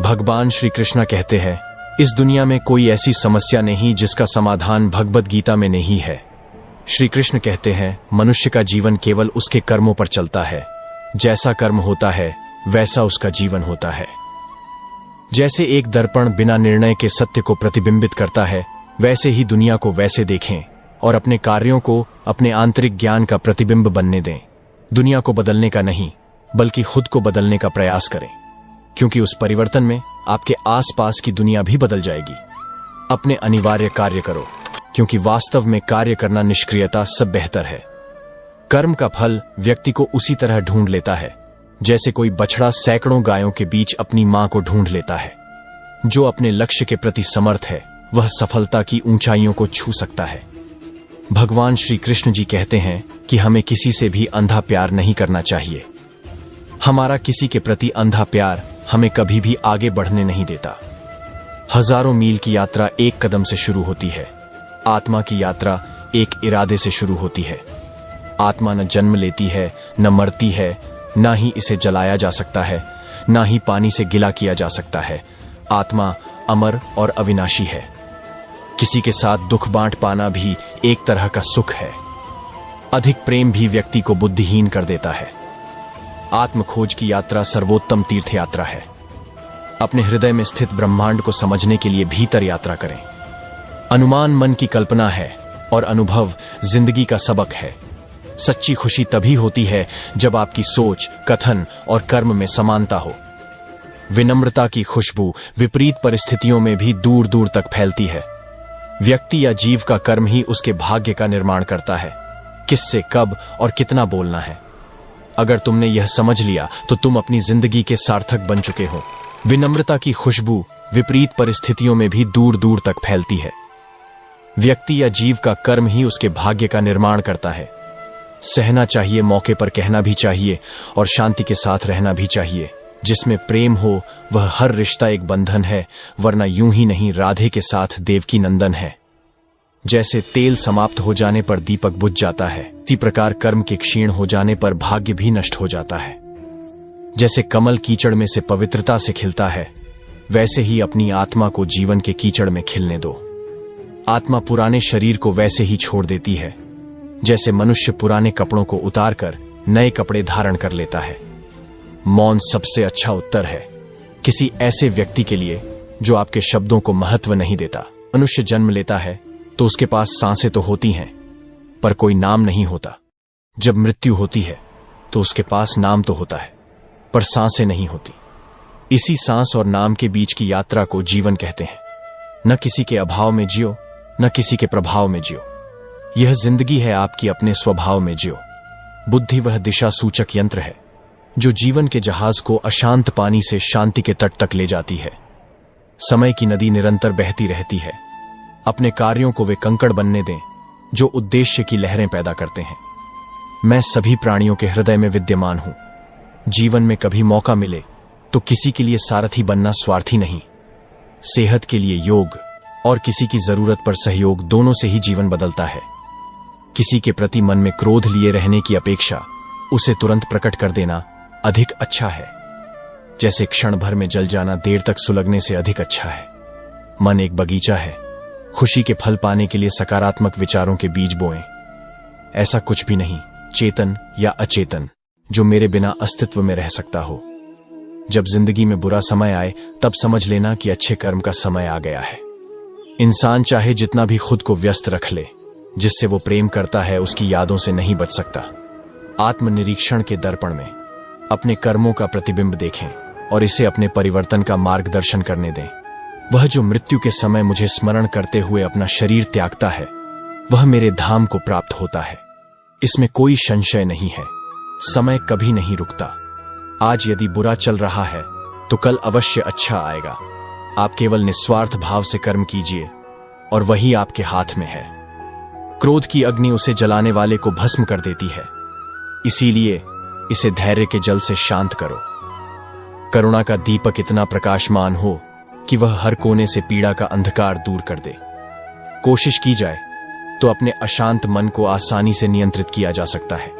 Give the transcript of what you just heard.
भगवान श्री कृष्ण कहते हैं, इस दुनिया में कोई ऐसी समस्या नहीं जिसका समाधान भगवद गीता में नहीं है। श्री कृष्ण कहते हैं, मनुष्य का जीवन केवल उसके कर्मों पर चलता है। जैसा कर्म होता है वैसा उसका जीवन होता है। जैसे एक दर्पण बिना निर्णय के सत्य को प्रतिबिंबित करता है, वैसे ही दुनिया को वैसे देखें और अपने कार्यों को अपने आंतरिक ज्ञान का प्रतिबिंब बनने दें। दुनिया को बदलने का नहीं, बल्कि खुद को बदलने का प्रयास करें, क्योंकि उस परिवर्तन में आपके आसपास की दुनिया भी बदल जाएगी। अपने अनिवार्य कार्य करो, क्योंकि वास्तव में कार्य करना निष्क्रियता से बेहतर है। कर्म का फल व्यक्ति को उसी तरह ढूंढ लेता है जैसे कोई बछड़ा सैकड़ों गायों के बीच अपनी मां को ढूंढ लेता है। जो अपने लक्ष्य के प्रति समर्थ है वह सफलता की ऊंचाइयों को छू सकता है। भगवान श्री कृष्ण जी कहते हैं कि हमें किसी से भी अंधा प्यार नहीं करना चाहिए। हमारा किसी के प्रति अंधा प्यार हमें कभी भी आगे बढ़ने नहीं देता। हजारों मील की यात्रा एक कदम से शुरू होती है। आत्मा की यात्रा एक इरादे से शुरू होती है। आत्मा न जन्म लेती है, न मरती है, न ही इसे जलाया जा सकता है, न ही पानी से गिला किया जा सकता है। आत्मा अमर और अविनाशी है। किसी के साथ दुख बांट पाना भी एक तरह का सुख है। अधिक प्रेम भी व्यक्ति को बुद्धिहीन कर देता है। आत्म खोज की यात्रा सर्वोत्तम तीर्थ यात्रा है। अपने हृदय में स्थित ब्रह्मांड को समझने के लिए भीतर यात्रा करें। अनुमान मन की कल्पना है और अनुभव जिंदगी का सबक है। सच्ची खुशी तभी होती है जब आपकी सोच, कथन और कर्म में समानता हो। विनम्रता की खुशबू विपरीत परिस्थितियों में भी दूर दूर तक फैलती है। व्यक्ति या जीव का कर्म ही उसके भाग्य का निर्माण करता है। किससे, कब और कितना बोलना है। अगर तुमने यह समझ लिया तो तुम अपनी जिंदगी के सार्थक बन चुके हो। विनम्रता की खुशबू विपरीत परिस्थितियों में भी दूर दूर तक फैलती है। व्यक्ति या जीव का कर्म ही उसके भाग्य का निर्माण करता है। सहना चाहिए, मौके पर कहना भी चाहिए और शांति के साथ रहना भी चाहिए। जिसमें प्रेम हो वह हर रिश्ता एक बंधन है, वरना यूं ही नहीं राधे के साथ देवकी नंदन है। जैसे तेल समाप्त हो जाने पर दीपक बुझ जाता है, इसी प्रकार कर्म के क्षीण हो जाने पर भाग्य भी नष्ट हो जाता है। जैसे कमल कीचड़ में से पवित्रता से खिलता है, वैसे ही अपनी आत्मा को जीवन के कीचड़ में खिलने दो। आत्मा पुराने शरीर को वैसे ही छोड़ देती है जैसे मनुष्य पुराने कपड़ों को उतारकर नए कपड़े धारण कर लेता है। मौन सबसे अच्छा उत्तर है किसी ऐसे व्यक्ति के लिए जो आपके शब्दों को महत्व नहीं देता। मनुष्य जन्म लेता है तो उसके पास सांसें तो होती हैं, पर कोई नाम नहीं होता। जब मृत्यु होती है तो उसके पास नाम तो होता है, पर सांसें नहीं होती। इसी सांस और नाम के बीच की यात्रा को जीवन कहते हैं। न किसी के अभाव में जियो, न किसी के प्रभाव में जियो। यह जिंदगी है आपकी अपने स्वभाव में जियो। बुद्धि वह दिशा सूचक यंत्र है जो जीवन के जहाज को अशांत पानी से शांति के तट तक ले जाती है। समय की नदी निरंतर बहती रहती है। अपने कार्यों को वे कंकड़ बनने दें जो उद्देश्य की लहरें पैदा करते हैं। मैं सभी प्राणियों के हृदय में विद्यमान हूं। जीवन में कभी मौका मिले तो किसी के लिए सारथी बनना स्वार्थी नहीं। सेहत के लिए योग और किसी की जरूरत पर सहयोग, दोनों से ही जीवन बदलता है। किसी के प्रति मन में क्रोध लिए रहने की अपेक्षा उसे तुरंत प्रकट कर देना अधिक अच्छा है। जैसे क्षण भर में जल जाना देर तक सुलगने से अधिक अच्छा है। मन एक बगीचा है। खुशी के फल पाने के लिए सकारात्मक विचारों के बीज बोएं। ऐसा कुछ भी नहीं, चेतन या अचेतन, जो मेरे बिना अस्तित्व में रह सकता हो। जब जिंदगी में बुरा समय आए तब समझ लेना कि अच्छे कर्म का समय आ गया है। इंसान चाहे जितना भी खुद को व्यस्त रख ले, जिससे वो प्रेम करता है उसकी यादों से नहीं बच सकता। आत्मनिरीक्षण के दर्पण में अपने कर्मों का प्रतिबिंब देखें और इसे अपने परिवर्तन का मार्गदर्शन करने दें। वह जो मृत्यु के समय मुझे स्मरण करते हुए अपना शरीर त्यागता है, वह मेरे धाम को प्राप्त होता है। इसमें कोई संशय नहीं है। समय कभी नहीं रुकता। आज यदि बुरा चल रहा है तो कल अवश्य अच्छा आएगा। आप केवल निस्वार्थ भाव से कर्म कीजिए और वही आपके हाथ में है। क्रोध की अग्नि उसे जलाने वाले को भस्म कर देती है, इसीलिए इसे धैर्य के जल से शांत करो। करुणा का दीपक इतना प्रकाशमान हो कि वह हर कोने से पीड़ा का अंधकार दूर कर दे। कोशिश की जाए तो अपने अशांत मन को आसानी से नियंत्रित किया जा सकता है।